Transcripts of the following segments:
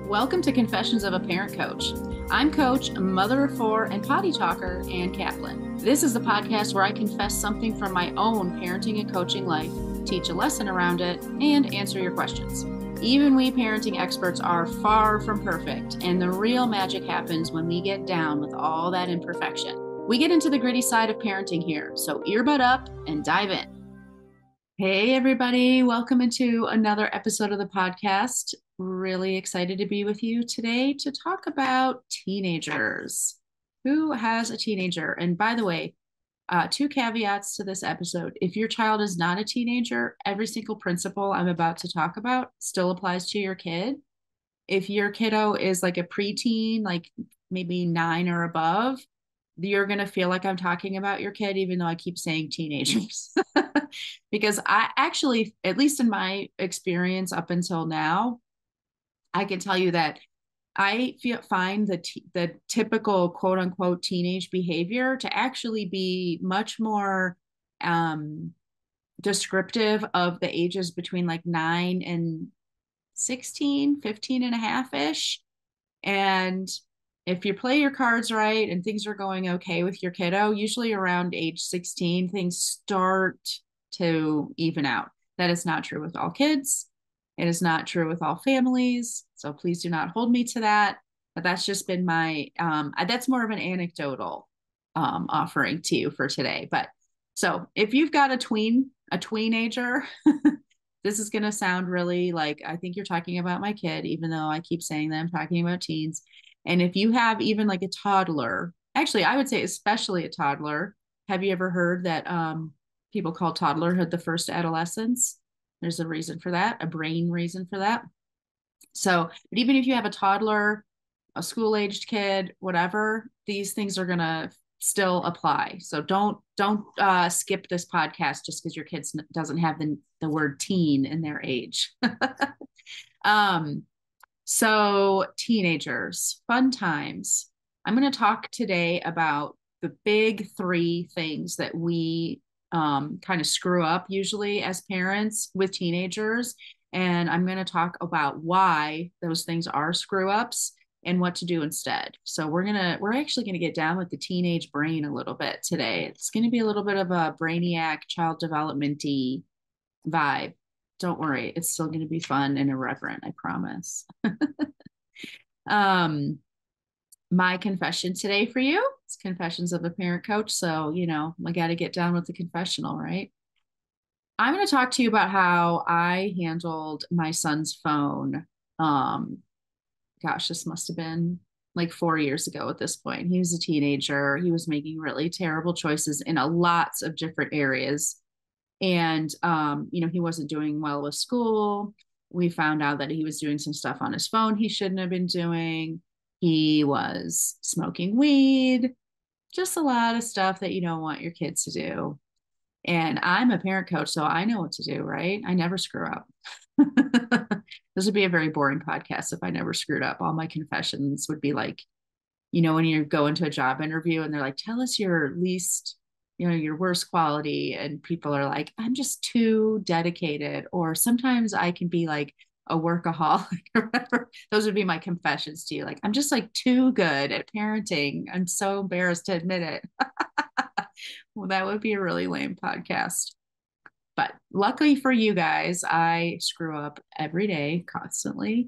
Welcome to Confessions of a Parent Coach. I'm Coach, mother of four, and potty talker, Ann Kaplan. This is the podcast where I confess something from my own parenting and coaching life, teach a lesson around it, and answer your questions. Even we parenting experts are far from perfect, and the real magic happens when we get down with all that imperfection. We get into the gritty side of parenting here, so earbud up and dive in. Hey, everybody. Welcome into another episode of the podcast. Really excited to be with you today to talk about teenagers. Who has a teenager? And by the way, two caveats to this episode. If your child is not a teenager, every single principle I'm about to talk about still applies to your kid. If your kiddo is like a preteen, like maybe 9 or above, you're going to feel like I'm talking about your kid, even though I keep saying teenagers. Because I actually, at least in my experience up until now, I can tell you that I find the typical quote unquote teenage behavior to actually be much more descriptive of the ages between like 9 and 16, 15 and a half ish. And if you play your cards right and things are going okay with your kiddo, usually around age 16, things start to even out. That is not true with all kids. It is not true with all families. So please do not hold me to that. But that's just been my, that's more of an anecdotal offering to you for today. But so if you've got a tweenager, this is going to sound really like, I think you're talking about my kid, even though I keep saying that I'm talking about teens. And if you have even like a toddler, actually, I would say especially a toddler. Have you ever heard that people call toddlerhood the first adolescence? There's a reason for that, a brain reason for that. So, but even if you have a toddler, a school-aged kid, whatever, these things are going to still apply. So don't skip this podcast just because your kid doesn't have the word teen in their age. So teenagers, fun times. I'm going to talk today about the big three things that we kind of screw up usually as parents with teenagers. And I'm going to talk about why those things are screw ups and what to do instead. So we're actually going to get down with the teenage brain a little bit today. It's going to be a little bit of a brainiac child development-y vibe. Don't worry, it's still going to be fun and irreverent, I promise. My confession today for you, it's Confessions of a Parent Coach. So, I got to get down with the confessional, right? I'm going to talk to you about how I handled my son's phone. Gosh, this must have been like 4 years ago at this point. He was a teenager. He was making really terrible choices in lots of different areas. And, he wasn't doing well with school. We found out that he was doing some stuff on his phone he shouldn't have been doing. He was smoking weed, just a lot of stuff that you don't want your kids to do. And I'm a parent coach, so I know what to do, right? I never screw up. This would be a very boring podcast if I never screwed up. All my confessions would be like, when you go into a job interview and they're like, tell us your least, your worst quality. And people are like, I'm just too dedicated. Or sometimes I can be like a workaholic or whatever. Those would be my confessions to you. Like, I'm just like too good at parenting. I'm so embarrassed to admit it. Well, that would be a really lame podcast. But luckily for you guys, I screw up every day, constantly,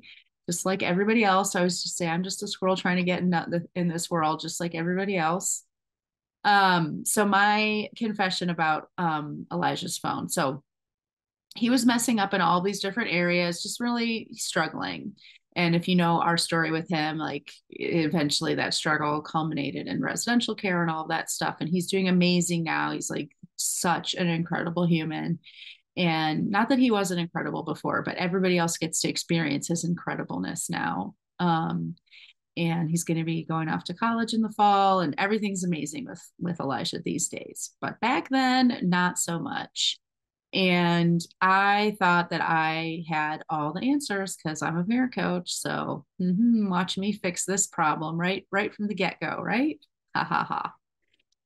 just like everybody else. I was just say I'm just a squirrel trying to get in this world, just like everybody else. So my confession about Elijah's phone. So he was messing up in all these different areas, just really struggling. And if you know our story with him, like eventually that struggle culminated in residential care and all that stuff. And he's doing amazing now. He's like such an incredible human. And not that he wasn't incredible before, but everybody else gets to experience his incredibleness now. And he's going to be going off to college in the fall, and everything's amazing with Elijah these days. But back then, not so much. And I thought that I had all the answers because I'm a parent coach. So watch me fix this problem right from the get-go, right? Ha ha ha.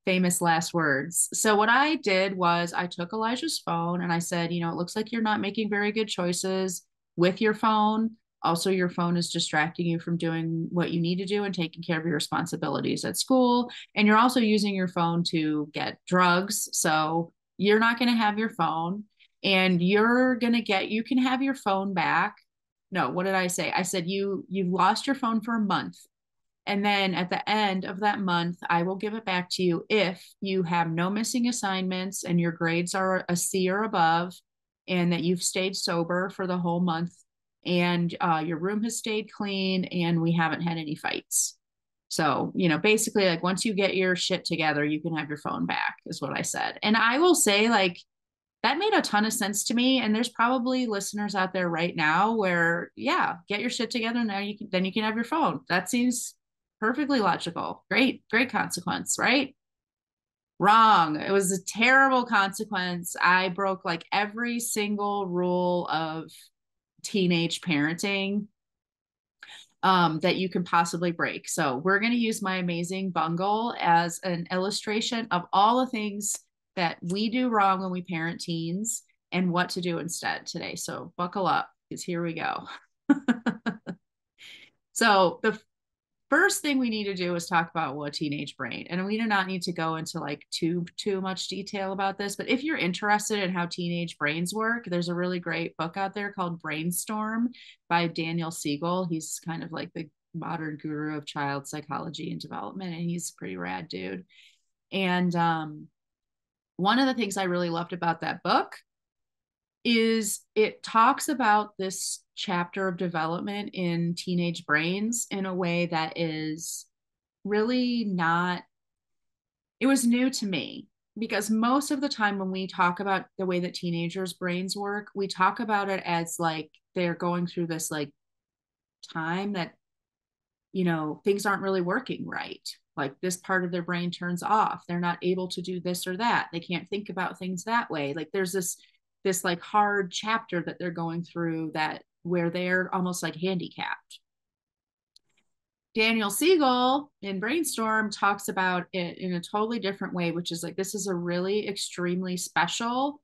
Famous last words. So what I did was I took Elijah's phone and I said, it looks like you're not making very good choices with your phone. Also, your phone is distracting you from doing what you need to do and taking care of your responsibilities at school. And you're also using your phone to get drugs. So you're not going to have your phone, and you can have your phone back. No, what did I say? I said you've lost your phone for a month. And then at the end of that month, I will give it back to you if you have no missing assignments and your grades are a C or above, and that you've stayed sober for the whole month, and your room has stayed clean, and we haven't had any fights. So, basically, like once you get your shit together, you can have your phone back, is what I said. And I will say, like, that made a ton of sense to me. And there's probably listeners out there right now where, yeah, get your shit together. Now then you can have your phone. That seems perfectly logical. Great, great consequence, right? Wrong. It was a terrible consequence. I broke like every single rule of teenage parenting that you can possibly break. So we're going to use my amazing bungle as an illustration of all the things that we do wrong when we parent teens and what to do instead today. So buckle up, because here we go. So the first thing we need to do is talk about what teenage brain, and we do not need to go into like too much detail about this, but if you're interested in how teenage brains work, there's a really great book out there called Brainstorm by Daniel Siegel. He's kind of like the modern guru of child psychology and development, and he's a pretty rad dude. And one of the things I really loved about that book is it talks about this chapter of development in teenage brains in a way that is really not, it was new to me, because most of the time when we talk about the way that teenagers' brains work, we talk about it as like they're going through this like time that, things aren't really working right. Like this part of their brain turns off. They're not able to do this or that. They can't think about things that way. Like there's this like hard chapter that they're going through that where they're almost like handicapped. Daniel Siegel in Brainstorm talks about it in a totally different way, which is like this is a really extremely special,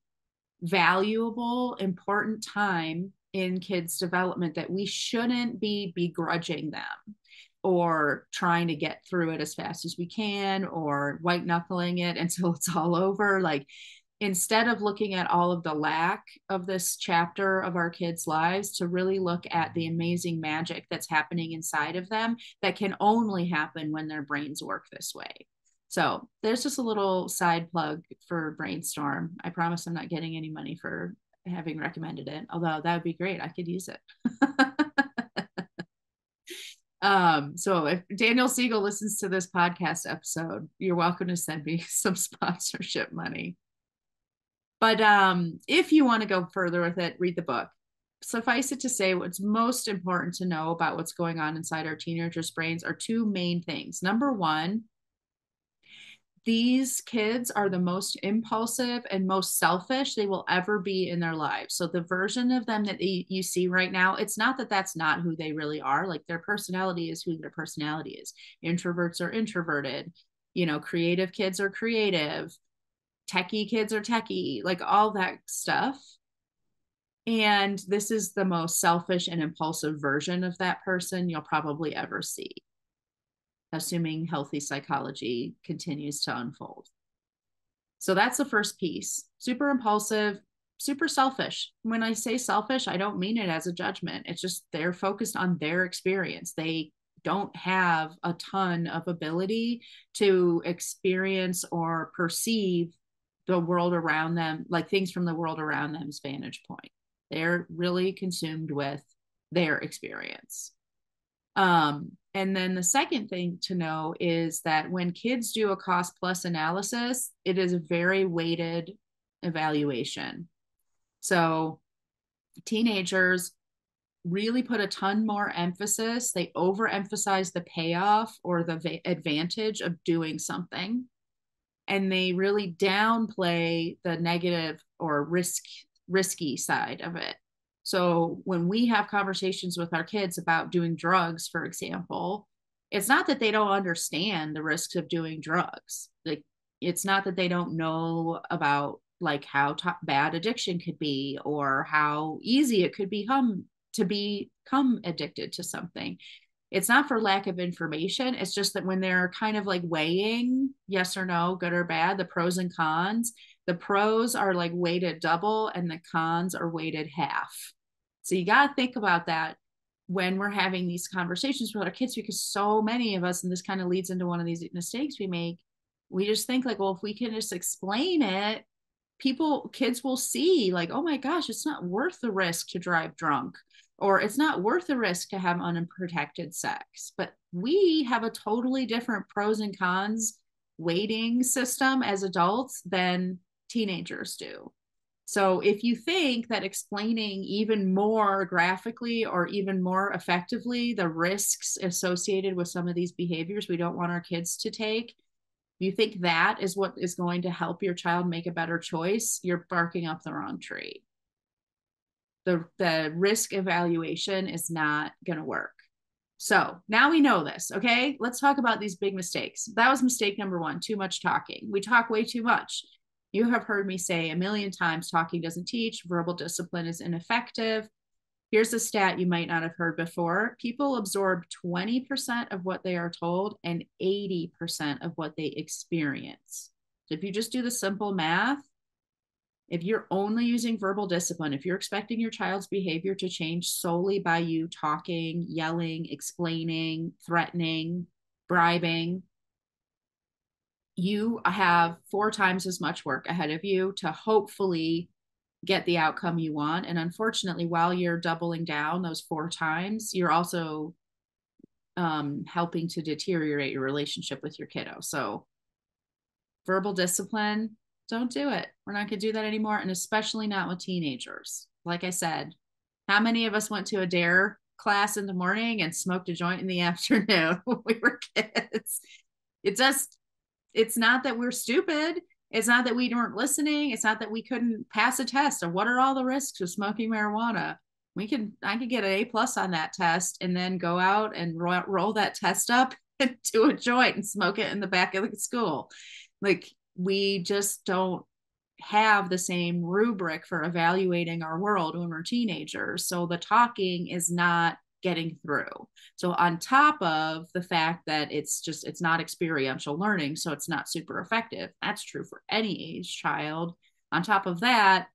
valuable, important time in kids' development that we shouldn't be begrudging them or trying to get through it as fast as we can or white knuckling it until it's all over. Like instead of looking at all of the lack of this chapter of our kids' lives, to really look at the amazing magic that's happening inside of them that can only happen when their brains work this way. So there's just a little side plug for Brainstorm. I promise I'm not getting any money for having recommended it, although that would be great. I could use it. So if Daniel Siegel listens to this podcast episode, you're welcome to send me some sponsorship money. But if you want to go further with it, read the book. Suffice it to say, what's most important to know about what's going on inside our teenagers' brains are two main things. Number one, these kids are the most impulsive and most selfish they will ever be in their lives. So the version of them that you see right now, it's not that that's not who they really are. Like their personality is who their personality is. Introverts are introverted. Creative kids are creative. Techie kids are techie, like all that stuff. And this is the most selfish and impulsive version of that person you'll probably ever see, assuming healthy psychology continues to unfold. So that's the first piece. Super impulsive, super selfish. When I say selfish, I don't mean it as a judgment. It's just they're focused on their experience. They don't have a ton of ability to experience or perceive the world around them, like things from the world around them's vantage point. They're really consumed with their experience. And then the second thing to know is that when kids do a cost plus analysis, it is a very weighted evaluation. So teenagers really put a ton more emphasis. They overemphasize the payoff or the advantage of doing something. And they really downplay the negative or risky side of it. So when we have conversations with our kids about doing drugs, for example, it's not that they don't understand the risks of doing drugs. Like it's not that they don't know about like how bad addiction could be or how easy it could become to become addicted to something. It's not for lack of information. It's just that when they're kind of like weighing yes or no, good or bad, the pros and cons, the pros are like weighted double and the cons are weighted half. So you got to think about that when we're having these conversations with our kids, because so many of us, and this kind of leads into one of these mistakes we make, we just think like, well, if we can just explain it, kids will see like, oh my gosh, it's not worth the risk to drive drunk, or it's not worth the risk to have unprotected sex. But we have a totally different pros and cons weighting system as adults than teenagers do. So if you think that explaining even more graphically or even more effectively the risks associated with some of these behaviors we don't want our kids to take, you think that is what is going to help your child make a better choice, you're barking up the wrong tree. The risk evaluation is not going to work. So now we know this. Okay, let's talk about these big mistakes. That was mistake number one, too much talking. We talk way too much. You have heard me say a million times, talking doesn't teach, verbal discipline is ineffective. Here's a stat you might not have heard before. People absorb 20% of what they are told and 80% of what they experience. So if you just do the simple math, if you're only using verbal discipline, if you're expecting your child's behavior to change solely by you talking, yelling, explaining, threatening, bribing, you have 4 times as much work ahead of you to hopefully get the outcome you want. And unfortunately, while you're doubling down those 4 times, you're also helping to deteriorate your relationship with your kiddo. So verbal discipline, don't do it. We're not going to do that anymore. And especially not with teenagers. Like I said, how many of us went to a DARE class in the morning and smoked a joint in the afternoon when we were kids? It's not that we're stupid. It's not that we weren't listening. It's not that we couldn't pass a test of what are all the risks of smoking marijuana. I could get an A+ on that test and then go out and roll that test up to a joint and smoke it in the back of the school. Like, we just don't have the same rubric for evaluating our world when we're teenagers. So the talking is not getting through. So on top of the fact that it's not experiential learning, so it's not super effective. That's true for any age child. On top of that,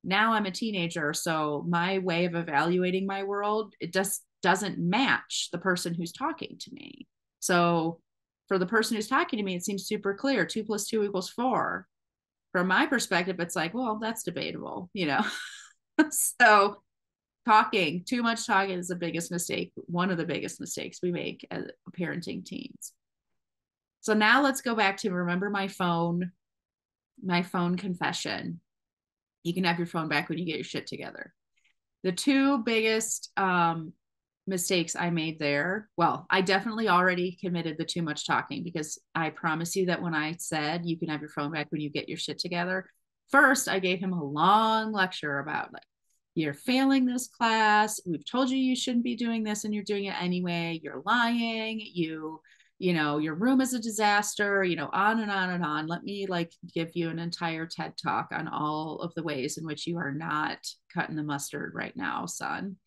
now I'm a teenager, so my way of evaluating my world, it just doesn't match the person who's talking to me. So for the person who's talking to me, it seems super clear. 2 + 2 = 4. From my perspective, it's like, well, that's debatable, So too much talking is the biggest mistake, one of the biggest mistakes we make as parenting teens. So now let's go back to remember my phone confession. You can have your phone back when you get your shit together. The 2 biggest mistakes I made there. Well, I definitely already committed the too much talking, because I promise you that when I said you can have your phone back when you get your shit together, first I gave him a long lecture about like, you're failing this class. We've told you you shouldn't be doing this and you're doing it anyway. You're lying. Your room is a disaster, on and on and on. Let me like give you an entire TED talk on all of the ways in which you are not cutting the mustard right now, son.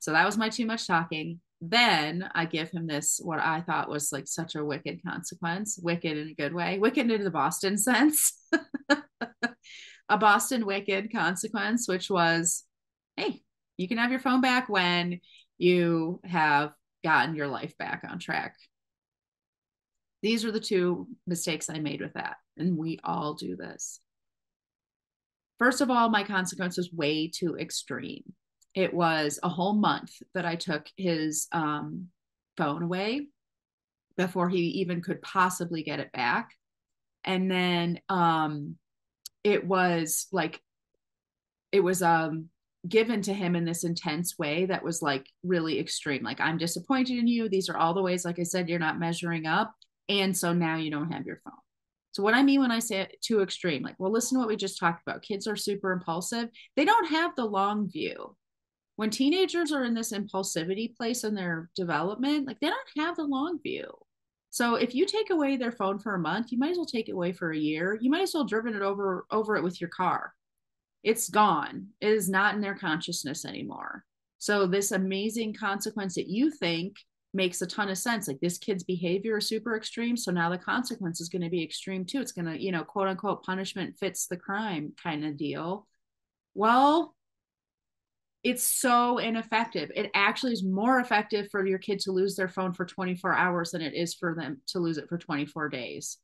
So that was my too much talking. Then I give him this, what I thought was like such a wicked consequence, wicked in a good way, wicked in the Boston sense, a Boston wicked consequence, which was, hey, you can have your phone back when you have gotten your life back on track. These are the 2 mistakes I made with that. And we all do this. First of all, my consequence was way too extreme. It was a whole month that I took his phone away before he even could possibly get it back. And then it was given to him in this intense way that was like really extreme. Like, I'm disappointed in you. These are all the ways, like I said, you're not measuring up. And so now you don't have your phone. So what I mean when I say it too extreme, like, well, listen to what we just talked about. Kids are super impulsive. They don't have the long view. When teenagers are in this impulsivity place in their development, like, they don't have the long view. So if you take away their phone for a month, you might as well take it away for a year. You might as well driven it over it with your car. It's gone. It is not in their consciousness anymore. So this amazing consequence that you think makes a ton of sense. Like this kid's behavior is super extreme. So now the consequence is going to be extreme too. It's going to, quote unquote, punishment fits the crime kind of deal. Well, it's so ineffective. It actually is more effective for your kid to lose their phone for 24 hours than it is for them to lose it for 24 days.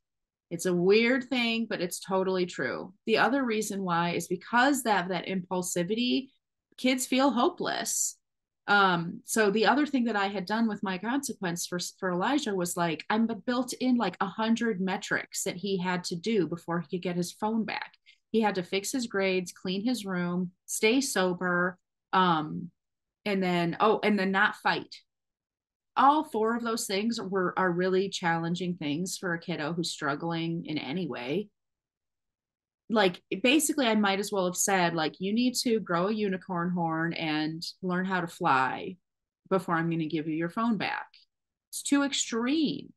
It's a weird thing, but it's totally true. The other reason why is because that impulsivity, kids feel hopeless. So the other thing that I had done with my consequence for Elijah was like I'm built in like 100 metrics that he had to do before he could get his phone back. He had to fix his grades, clean his room, stay sober, um, and then not fight. All four of those things are really challenging things for a kiddo who's struggling in any way. Like basically I might as well have said like you need to grow a unicorn horn and learn how to fly before I'm going to give you your phone back. It's too extreme.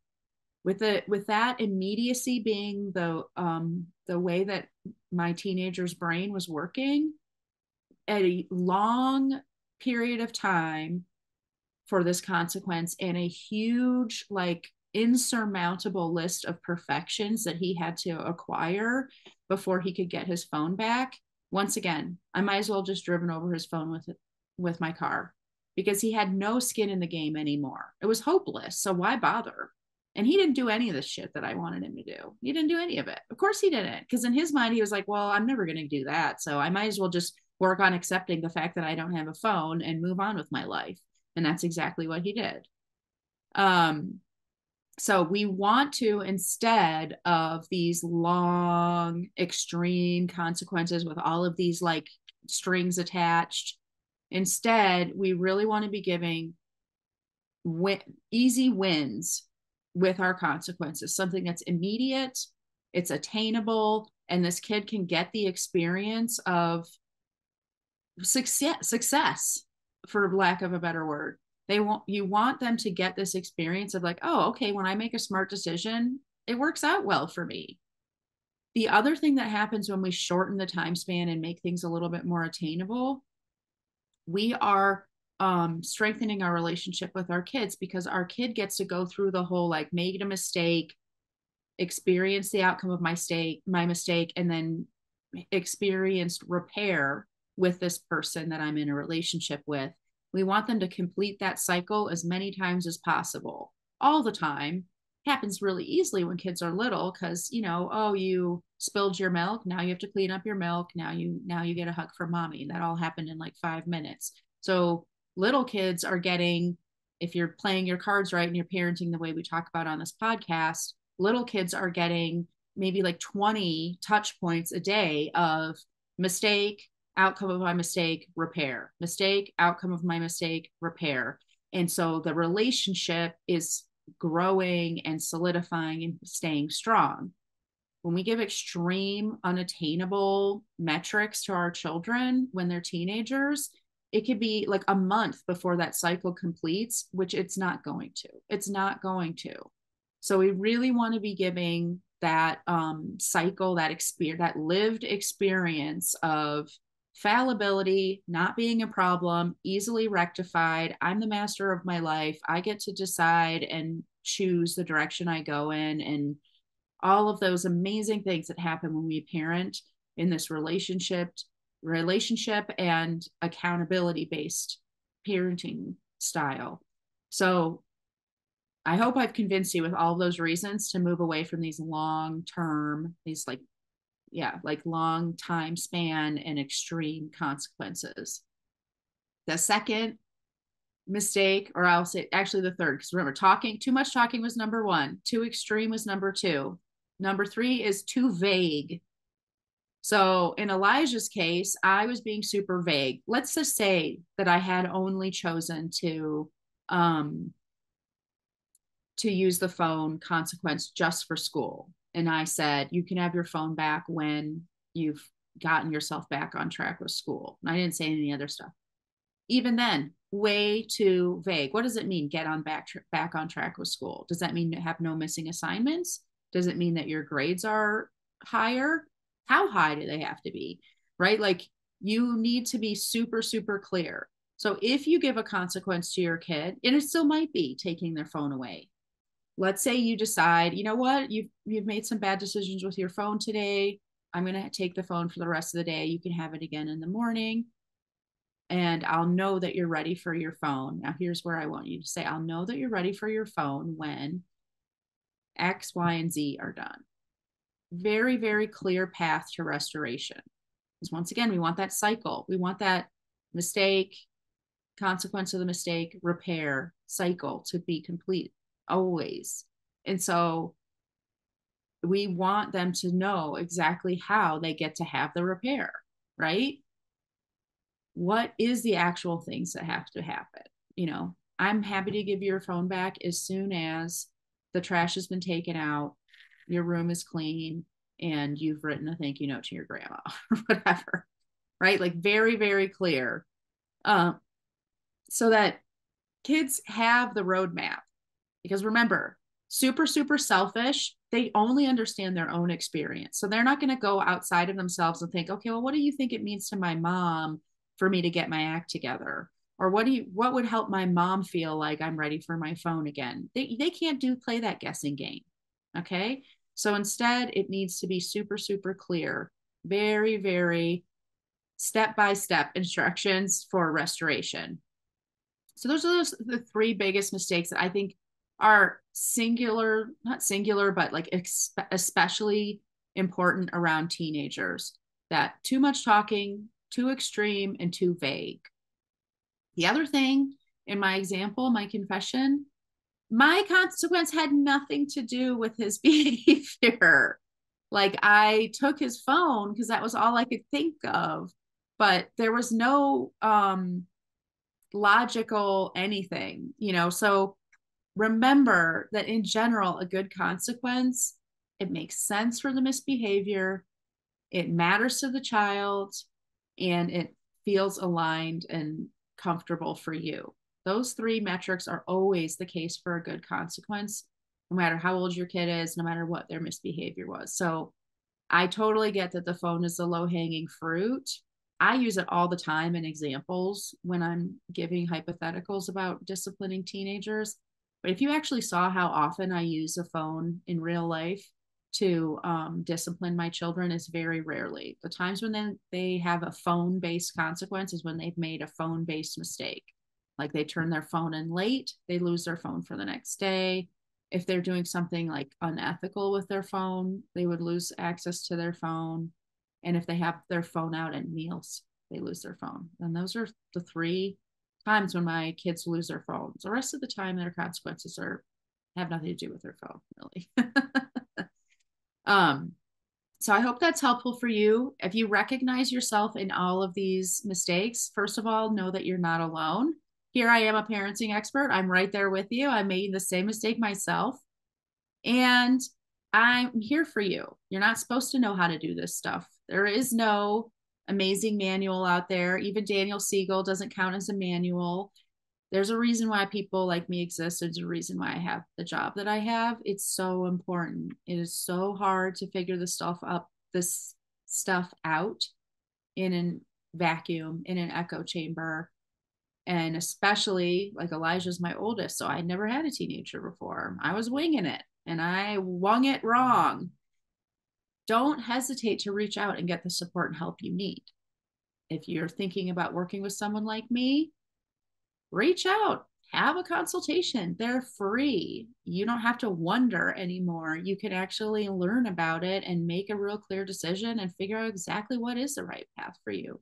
With that immediacy being the way that my teenager's brain was working at a long period of time for this consequence and a huge like insurmountable list of perfections that he had to acquire before he could get his phone back. Once again, I might as well just driven over his phone with my car because he had no skin in the game anymore. It was hopeless. So why bother? And he didn't do any of the shit that I wanted him to do. He didn't do any of it. Of course he didn't. Because in his mind, he was like, well, I'm never going to do that. So I might as well just work on accepting the fact that I don't have a phone and move on with my life. And that's exactly what he did. So we want to, instead of these long, extreme consequences with all of these like strings attached, instead, we really want to be giving easy wins with our consequences, something that's immediate, it's attainable, and this kid can get the experience of success, for lack of a better word. You want them to get this experience of like, oh, okay, when I make a smart decision, it works out well for me. The other thing that happens when we shorten the time span and make things a little bit more attainable, we are strengthening our relationship with our kids because our kid gets to go through the whole like made a mistake, experience the outcome of my mistake, and then experienced repair with this person that I'm in a relationship with. We want them to complete that cycle as many times as possible, all the time. Happens really easily when kids are little because oh, you spilled your milk, now you have to clean up your milk, now you get a hug from mommy. That all happened in like 5 minutes. So little kids are getting, if you're playing your cards right and you're parenting the way we talk about on this podcast, little kids are getting maybe like 20 touch points a day of mistake, outcome of my mistake, repair, mistake, outcome of my mistake, repair. And so the relationship is growing and solidifying and staying strong. When we give extreme, unattainable metrics to our children when they're teenagers, it could be like a month before that cycle completes, which it's not going to. It's not going to. So we really want to be giving that cycle, that lived experience of fallibility, not being a problem, easily rectified. I'm the master of my life. I get to decide and choose the direction I go in, and all of those amazing things that happen when we parent in this relationship and accountability based parenting style. So I hope I've convinced you with all of those reasons to move away from these long term, these like long time span and extreme consequences. The second mistake, or I'll say actually the third, because remember, too much talking was number one, too extreme was number two. Number three is too vague. So in Elijah's case, I was being super vague. Let's just say that I had only chosen to use the phone consequence just for school. And I said, you can have your phone back when you've gotten yourself back on track with school. And I didn't say any other stuff. Even then, way too vague. What does it mean, get on back on track with school? Does that mean have no missing assignments? Does it mean that your grades are higher? How high do they have to be? Right? Like you need to be super, super clear. So if you give a consequence to your kid, and it still might be taking their phone away. Let's say you decide, you know what, you've made some bad decisions with your phone today. I'm going to take the phone for the rest of the day. You can have it again in the morning, and I'll know that you're ready for your phone. Now, here's where I want you to say, I'll know that you're ready for your phone when X, Y, and Z are done. Very, very clear path to restoration. Because once again, we want that cycle. We want that mistake, consequence of the mistake, repair cycle to be complete always. And so we want them to know exactly how they get to have the repair, right? What is the actual things that have to happen? You know, I'm happy to give your phone back as soon as the trash has been taken out, your room is clean, and you've written a thank you note to your grandma or whatever, right? Like very, very clear. So that kids have the roadmap. Because remember, super, super selfish, they only understand their own experience. So they're not going to go outside of themselves and think, okay, well, what do you think it means to my mom for me to get my act together? Or what would help my mom feel like I'm ready for my phone again? They can't play that guessing game. Okay. So instead, it needs to be super, super clear, very, very step by step instructions for restoration. So those are the three biggest mistakes that I think are singular, not singular, but like especially important around teenagers. That too much talking, too extreme, and too vague. The other thing in my example, my confession, my consequence had nothing to do with his behavior. Like I took his phone because that was all I could think of, but there was no logical anything, you know. So remember that in general, a good consequence, it makes sense for the misbehavior, it matters to the child, and it feels aligned and comfortable for you. Those three metrics are always the case for a good consequence, no matter how old your kid is, no matter what their misbehavior was. So I totally get that the phone is the low hanging fruit. I use it all the time in examples when I'm giving hypotheticals about disciplining teenagers. But if you actually saw how often I use a phone in real life to discipline my children, is very rarely. The times when they have a phone based consequence is when they've made a phone based mistake. Like they turn their phone in late, they lose their phone for the next day. If they're doing something like unethical with their phone, they would lose access to their phone. And if they have their phone out at meals, they lose their phone. And those are the three times when my kids lose their phones. The rest of the time, their consequences have nothing to do with their phone, really. um, so I hope that's helpful for you. If you recognize yourself in all of these mistakes, first of all, know that you're not alone. Here I am, a parenting expert. I'm right there with you. I made the same mistake myself. And I'm here for you. You're not supposed to know how to do this stuff. There is no amazing manual out there. Even Daniel Siegel doesn't count as a manual. There's a reason why people like me exist. There's a reason why I have the job that I have. It's so important. It is so hard to figure this stuff out in a vacuum, in an echo chamber. And especially like Elijah's my oldest. So I never had a teenager before. I was winging it and I wung it wrong. Don't hesitate to reach out and get the support and help you need. If you're thinking about working with someone like me, reach out, have a consultation. They're free. You don't have to wonder anymore. You can actually learn about it and make a real clear decision and figure out exactly what is the right path for you.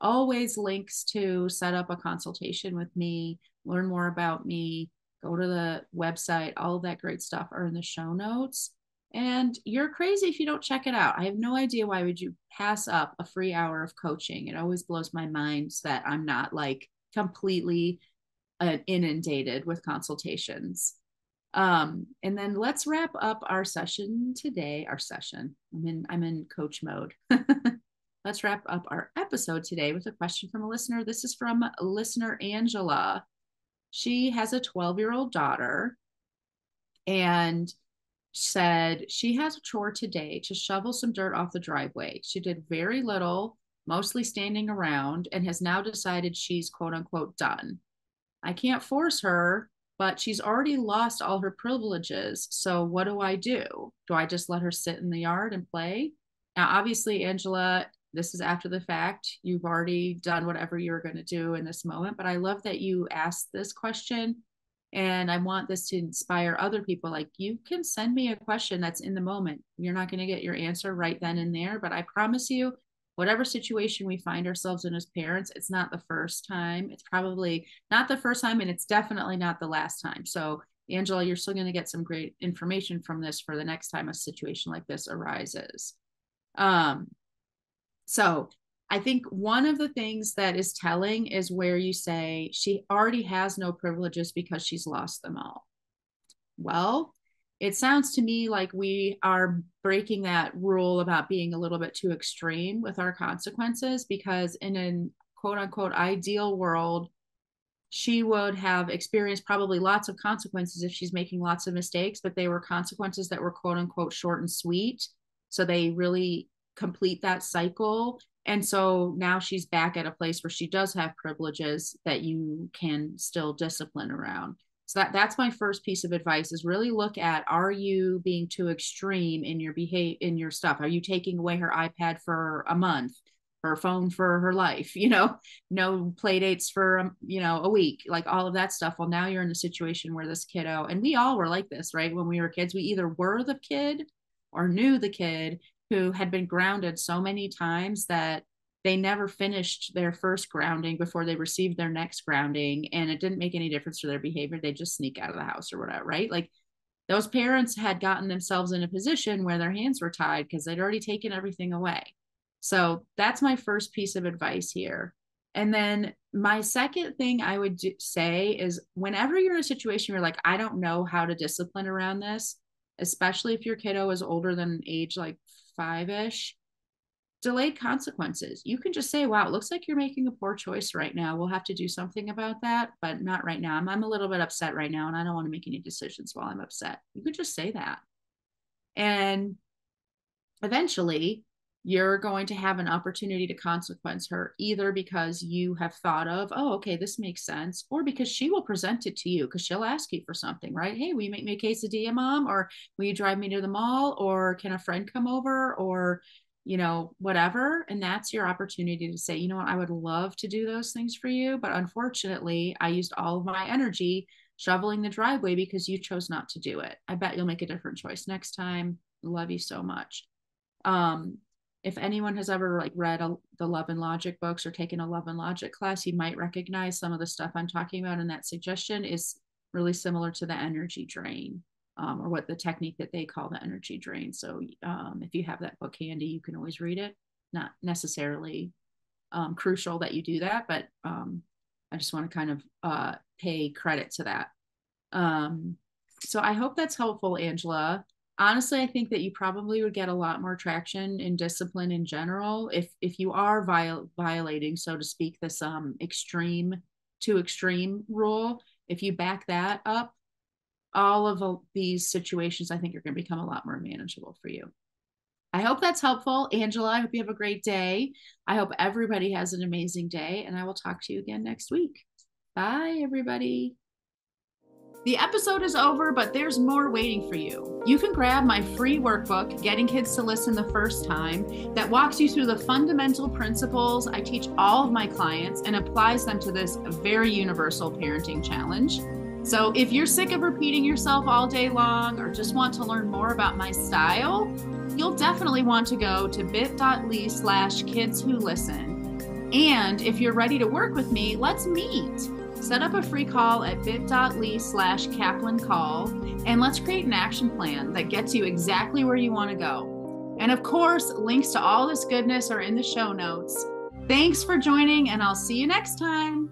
Always links to set up a consultation with me, learn more about me, go to the website. All of that great stuff are in the show notes. And you're crazy if you don't check it out. I have no idea why would you pass up a free hour of coaching. It always blows my mind that I'm not like completely inundated with consultations. And then let's wrap up our session today. Our session. I'm in coach mode. Let's wrap up our episode today with a question from a listener. This is from listener Angela. She has a 12-year-old daughter and said she has a chore today to shovel some dirt off the driveway. She did very little, mostly standing around, and has now decided she's quote unquote done. I can't force her, but she's already lost all her privileges. So what do I do? Do I just let her sit in the yard and play? Now, obviously, Angela, this is after the fact. You've already done whatever you're going to do in this moment. But I love that you asked this question. And I want this to inspire other people. Like, you can send me a question that's in the moment. You're not going to get your answer right then and there. But I promise you, whatever situation we find ourselves in as parents, it's not the first time. It's probably not the first time, and it's definitely not the last time. So, Angela, you're still going to get some great information from this for the next time a situation like this arises. So I think one of the things that is telling is where you say she already has no privileges because she's lost them all. Well, it sounds to me like we are breaking that rule about being a little bit too extreme with our consequences, because in a quote unquote ideal world, she would have experienced probably lots of consequences if she's making lots of mistakes, but they were consequences that were quote unquote short and sweet. So they really complete that cycle. And so now she's back at a place where she does have privileges that you can still discipline around. So that's my first piece of advice, is really look at, are you being too extreme in your behavior, in your stuff? Are you taking away her iPad for a month, her phone for her life, no play dates for, a week, like all of that stuff? Well, now you're in a situation where this kiddo, and we all were like this, right? When we were kids, we either were the kid or knew the kid who had been grounded so many times that they never finished their first grounding before they received their next grounding. And it didn't make any difference to their behavior. They just sneak out of the house or whatever, right? Like, those parents had gotten themselves in a position where their hands were tied because they'd already taken everything away. So that's my first piece of advice here. And then my second thing I would say is, whenever you're in a situation where like, I don't know how to discipline around this, especially if your kiddo is older than age like 5-ish, delayed consequences. You can just say, wow, it looks like you're making a poor choice right now. We'll have to do something about that, but not right now. I'm a little bit upset right now, and I don't want to make any decisions while I'm upset. You could just say that. And eventually, you're going to have an opportunity to consequence her, either because you have thought of, oh, okay, this makes sense, or because she will present it to you, because she'll ask you for something, right? Hey, will you make me a quesadilla, Mom? Or will you drive me to the mall? Or can a friend come over? Or, whatever. And that's your opportunity to say, you know what, I would love to do those things for you, but unfortunately, I used all of my energy shoveling the driveway because you chose not to do it. I bet you'll make a different choice next time. Love you so much. If anyone has ever read the Love and Logic books or taken a Love and Logic class, you might recognize some of the stuff I'm talking about. And that suggestion is really similar to the energy drain, or what the technique that they call the energy drain. So if you have that book handy, you can always read it. Not necessarily crucial that you do that, but I just want to kind of pay credit to that. So I hope that's helpful, Angela. Honestly, I think that you probably would get a lot more traction in discipline in general if you are violating, so to speak, this extreme to extreme rule. If you back that up, all of these situations, I think, are going to become a lot more manageable for you. I hope that's helpful, Angela. I hope you have a great day. I hope everybody has an amazing day, and I will talk to you again next week. Bye, everybody. The episode is over, but there's more waiting for you. You can grab my free workbook, Getting Kids to Listen the First Time, that walks you through the fundamental principles I teach all of my clients and applies them to this very universal parenting challenge. So if you're sick of repeating yourself all day long, or just want to learn more about my style, you'll definitely want to go to bit.ly/kidswholisten. And if you're ready to work with me, let's meet. Set up a free call at bit.ly/KaplanCall, and let's create an action plan that gets you exactly where you want to go. And of course, links to all this goodness are in the show notes. Thanks for joining, and I'll see you next time.